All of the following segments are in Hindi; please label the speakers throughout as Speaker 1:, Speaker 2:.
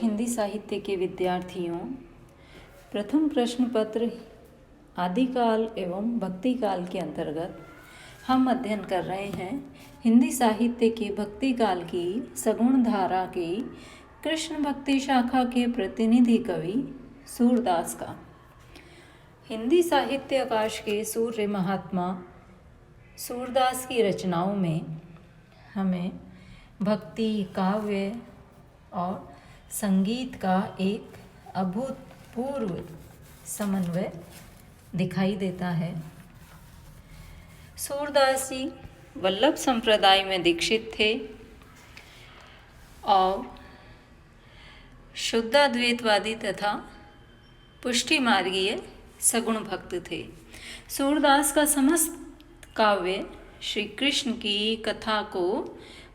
Speaker 1: हिंदी साहित्य के विद्यार्थियों, प्रथम प्रश्न पत्र आदिकाल एवं भक्ति काल के अंतर्गत हम अध्ययन कर रहे हैं हिंदी साहित्य के भक्ति काल की सगुण धारा की कृष्ण भक्ति शाखा के प्रतिनिधि कवि सूरदास का। हिंदी साहित्य आकाश के सूर्य महात्मा सूरदास की रचनाओं में हमें भक्ति, काव्य और संगीत का एक अभूतपूर्व समन्वय दिखाई देता है। सूरदास जी वल्लभ संप्रदाय में दीक्षित थे और शुद्धाद्वैतवादी तथा पुष्टि मार्गीय सगुण भक्त थे। सूरदास का समस्त काव्य श्री कृष्ण की कथा को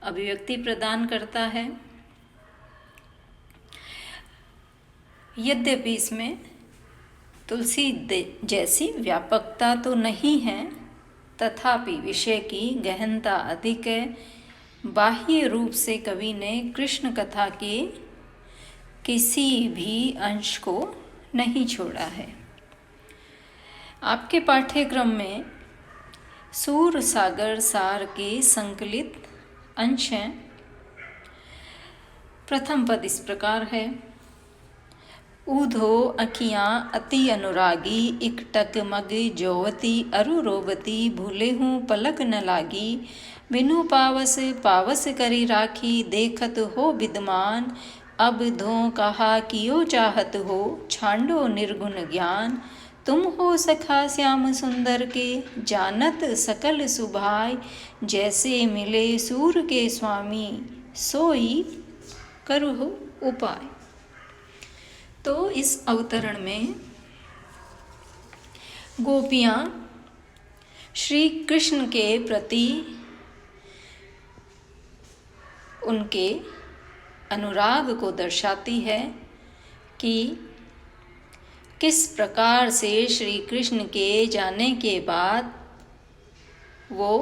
Speaker 1: अभिव्यक्ति प्रदान करता है। यद्यपि इसमें तुलसी जैसी व्यापकता तो नहीं है, तथापि विषय की गहनता अधिक है। बाह्य रूप से कवि ने कृष्ण कथा के किसी भी अंश को नहीं छोड़ा है। आपके पाठ्यक्रम में सूर सागर सार के संकलित अंश हैं। प्रथम पद इस प्रकार है। ऊधो अखियाँ अति अनुरागी, इकटक मग जोवती अरु रोबती, भूले हूँ पलक न लागी, बिनु पावस पावस करी राखी, देखत हो विद्यमान अब धो कहा कियो चाहत हो, छांडो निर्गुण ज्ञान, तुम हो सखा श्याम सुंदर के, जानत सकल सुभाय, जैसे मिले सूर के स्वामी, सोई करुहु उपाय। तो इस अवतरण में गोपियाँ श्री कृष्ण के प्रति उनके अनुराग को दर्शाती है कि किस प्रकार से श्री कृष्ण के जाने के बाद वो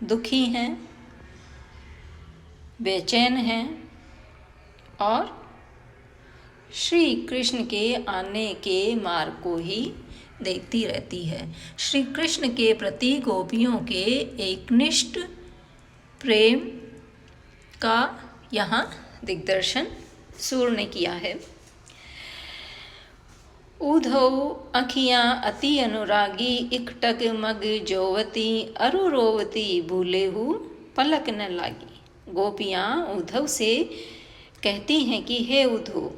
Speaker 1: दुखी हैं, बेचैन हैं और श्री कृष्ण के आने के मार्ग को ही देखती रहती है। श्री कृष्ण के प्रति गोपियों के एकनिष्ठ प्रेम का यहाँ दिग्दर्शन सूर ने किया है। ऊधो अखियाँ अति अनुरागी, इकटक मग जोवती अरु रोवती, भूले हूँ पलक न लागी। गोपियाँ उद्धव से कहती हैं कि हे उद्धव,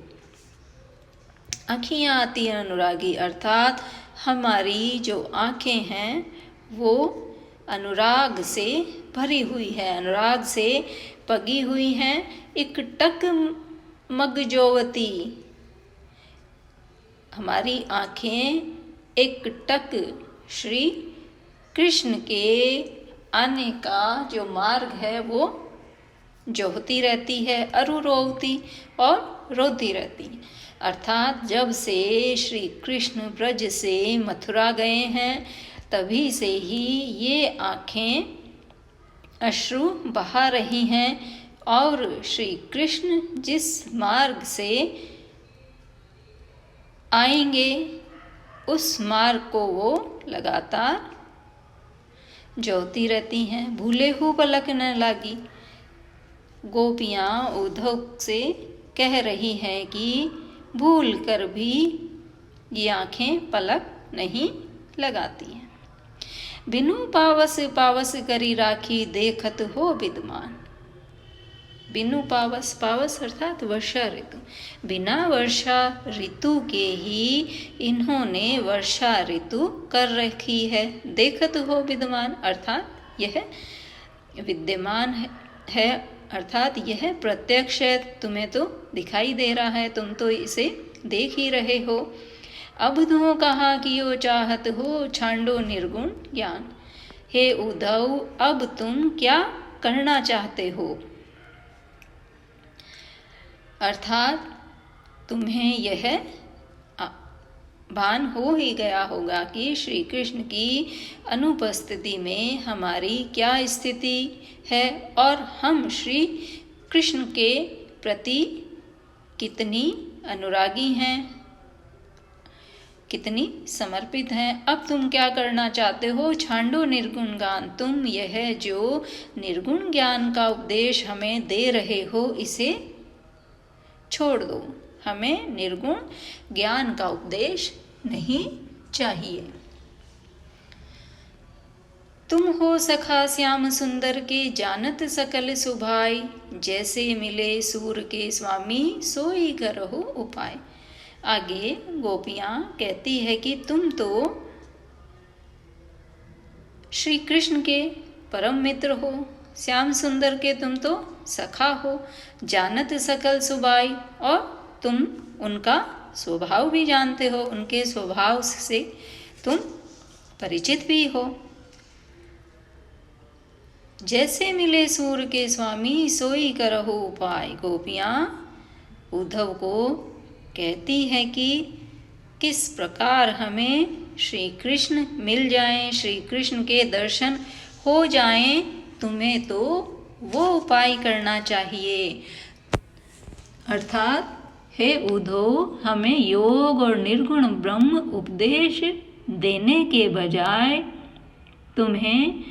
Speaker 1: अखियाँ अति अनुरागी अर्थात हमारी जो आँखें हैं वो अनुराग से भरी हुई है, अनुराग से पगी हुई हैं। इकटक मगजोवती, हमारी आँखें एकटक श्री कृष्ण के आने का जो मार्ग है वो जोहती रहती है, अरुरोवती और रोती रहती है। अर्थात जब से श्री कृष्ण ब्रज से मथुरा गए हैं तभी से ही ये आँखें अश्रु बहा रही हैं और श्री कृष्ण जिस मार्ग से आएंगे उस मार्ग को वो लगातार जोहती रहती हैं। भूले हूँ पलक न लागी। गोपियाँ उद्धव से कह रही हैं कि भूल कर भी ये आँखें पलक नहीं लगाती हैं। बिनु पावस पावस करी राखी, देखत हो विद्यमान। बिनु पावस, पावस अर्थात वर्षा ऋतु, बिना वर्षा ऋतु के ही इन्होंने वर्षा ऋतु कर रखी है। देखत हो विद्यमान अर्थात यह विद्यमान है अर्थात यह प्रत्यक्ष है, तुम्हें तो दिखाई दे रहा है, तुम तो इसे देख ही रहे हो। अब धो कहा कि यो चाहत हो, छांडो निर्गुण ज्ञान। हे उद्धव, अब तुम क्या करना चाहते हो? अर्थात तुम्हें यह भान हो ही गया होगा कि श्री कृष्ण की अनुपस्थिति में हमारी क्या स्थिति है और हम श्री कृष्ण के प्रति कितनी अनुरागी हैं, कितनी समर्पित हैं। अब तुम क्या करना चाहते हो? छांडो निर्गुण ज्ञान। तुम यह जो निर्गुण ज्ञान का उपदेश हमें दे रहे हो इसे छोड़ दो। हमें निर्गुण ज्ञान का उपदेश नहीं चाहिए। तुम हो सखा श्याम सुंदर के जानत सकल सुभाई, जैसे मिले सूर के स्वामी सोई करहु उपाय। आगे गोपियां कहती है कि तुम तो श्री कृष्ण के परम मित्र हो, श्याम सुंदर के तुम तो सखा हो, जानत सकल सुभाई, और तुम उनका स्वभाव भी जानते हो, उनके स्वभाव से तुम परिचित भी हो। जैसे मिले सूर के स्वामी सोई करहु उपाय। गोपियाँ उद्धव को कहती है कि किस प्रकार हमें श्री कृष्ण मिल जाएं, श्री कृष्ण के दर्शन हो जाएं, तुम्हें तो वो उपाय करना चाहिए। अर्थात हे उद्धव, हमें योग और निर्गुण ब्रह्म उपदेश देने के बजाय तुम्हें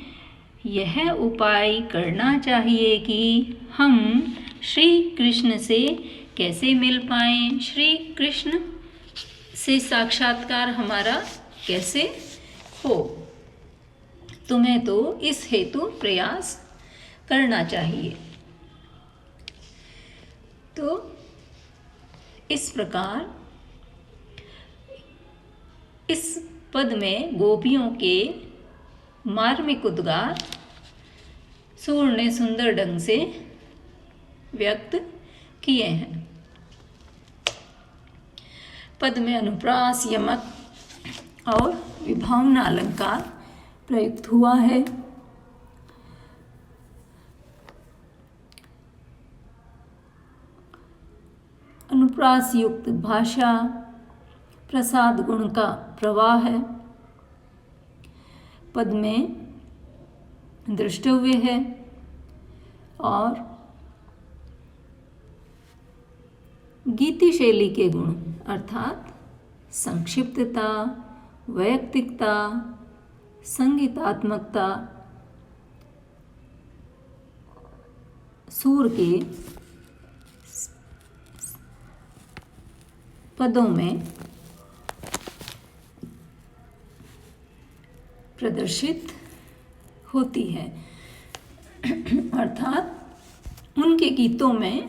Speaker 1: यह उपाय करना चाहिए कि हम श्री कृष्ण से कैसे मिल पाएं, श्री कृष्ण से साक्षात्कार हमारा कैसे हो। तुम्हें तो इस हेतु प्रयास करना चाहिए। तो इस प्रकार इस पद में गोपियों के मार्मिक उद्गार सूर ने सुंदर ढंग से व्यक्त किए हैं। पद में अनुप्रास, यमक और विभावना अलंकार प्रयुक्त हुआ है। अनुप्रास युक्त भाषा प्रसाद गुण का प्रवाह है। पद में द्रष्टव्य है और गीति शैली के गुण अर्थात संक्षिप्तता, वैयक्तिकता, संगीतात्मकता, सूर के पदों में प्रदर्शित होती है। अर्थात उनके गीतों में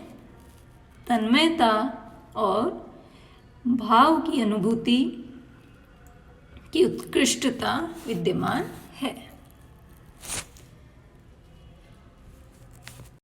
Speaker 1: तन्मयता और भाव की अनुभूति की उत्कृष्टता विद्यमान है।